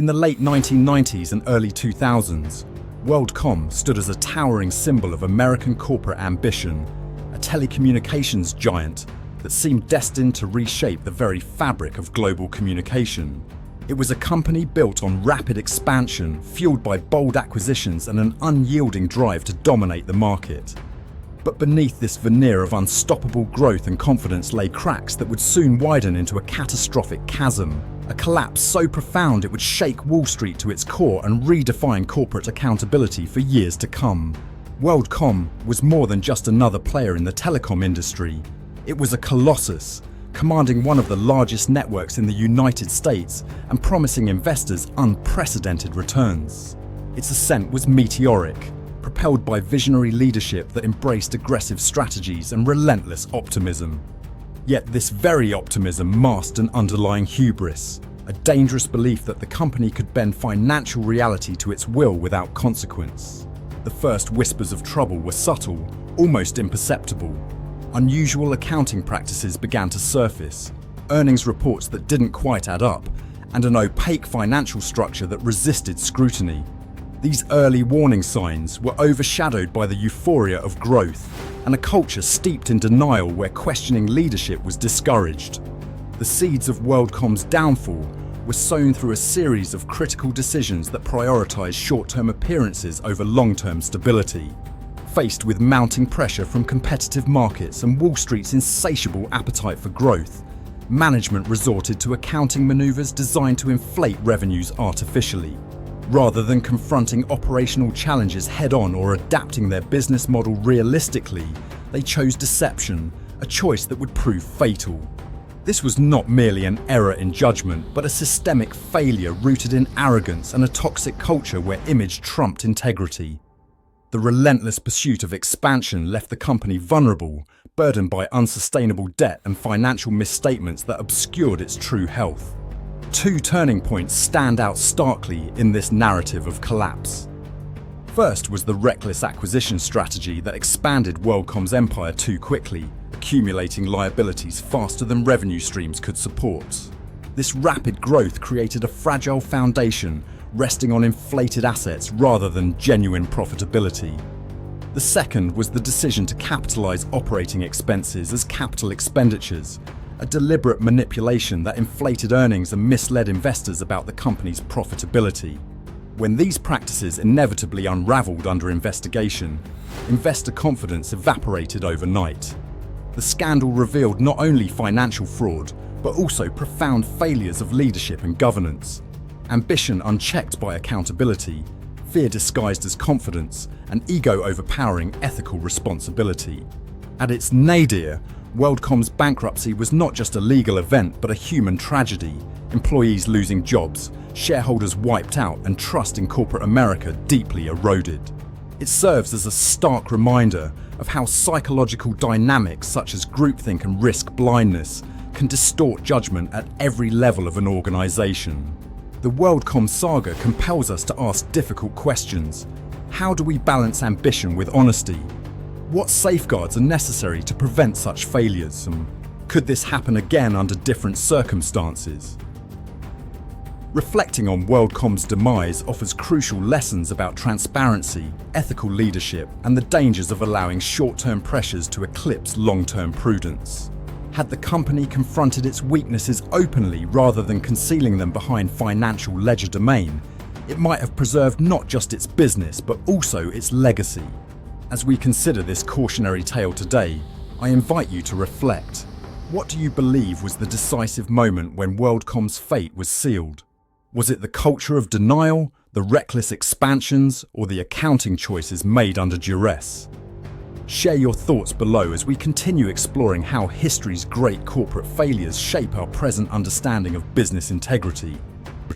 In the late 1990s and early 2000s, WorldCom stood as a towering symbol of American corporate ambition, a telecommunications giant that seemed destined to reshape the very fabric of global communication. It was a company built on rapid expansion, fueled by bold acquisitions and an unyielding drive to dominate the market. But beneath this veneer of unstoppable growth and confidence lay cracks that would soon widen into a catastrophic chasm, a collapse so profound it would shake Wall Street to its core and redefine corporate accountability for years to come. WorldCom was more than just another player in the telecom industry. It was a colossus, commanding one of the largest networks in the United States and promising investors unprecedented returns. Its ascent was meteoric, propelled by visionary leadership that embraced aggressive strategies and relentless optimism. Yet this very optimism masked an underlying hubris, a dangerous belief that the company could bend financial reality to its will without consequence. The first whispers of trouble were subtle, almost imperceptible. Unusual accounting practices began to surface, earnings reports that didn't quite add up, and an opaque financial structure that resisted scrutiny. These early warning signs were overshadowed by the euphoria of growth and a culture steeped in denial where questioning leadership was discouraged. The seeds of WorldCom's downfall were sown through a series of critical decisions that prioritized short-term appearances over long-term stability. Faced with mounting pressure from competitive markets and Wall Street's insatiable appetite for growth, management resorted to accounting maneuvers designed to inflate revenues artificially. Rather than confronting operational challenges head-on or adapting their business model realistically, they chose deception, a choice that would prove fatal. This was not merely an error in judgment, but a systemic failure rooted in arrogance and a toxic culture where image trumped integrity. The relentless pursuit of expansion left the company vulnerable, burdened by unsustainable debt and financial misstatements that obscured its true health. Two turning points stand out starkly in this narrative of collapse. First was the reckless acquisition strategy that expanded WorldCom's empire too quickly, accumulating liabilities faster than revenue streams could support. This rapid growth created a fragile foundation, resting on inflated assets rather than genuine profitability. The second was the decision to capitalize operating expenses as capital expenditures, a deliberate manipulation that inflated earnings and misled investors about the company's profitability. When these practices inevitably unraveled under investigation, investor confidence evaporated overnight. The scandal revealed not only financial fraud, but also profound failures of leadership and governance. Ambition unchecked by accountability, fear disguised as confidence, and ego overpowering ethical responsibility. At its nadir, WorldCom's bankruptcy was not just a legal event but a human tragedy, employees losing jobs, shareholders wiped out, and trust in corporate America deeply eroded. It serves as a stark reminder of how psychological dynamics such as groupthink and risk blindness can distort judgment at every level of an organization. The WorldCom saga compels us to ask difficult questions. How do we balance ambition with honesty? What safeguards are necessary to prevent such failures? And could this happen again under different circumstances? Reflecting on WorldCom's demise offers crucial lessons about transparency, ethical leadership, and the dangers of allowing short-term pressures to eclipse long-term prudence. Had the company confronted its weaknesses openly rather than concealing them behind financial legerdemain, it might have preserved not just its business but also its legacy. As we consider this cautionary tale today, I invite you to reflect. What do you believe was the decisive moment when WorldCom's fate was sealed? Was it the culture of denial, the reckless expansions, or the accounting choices made under duress? Share your thoughts below as we continue exploring how history's great corporate failures shape our present understanding of business integrity.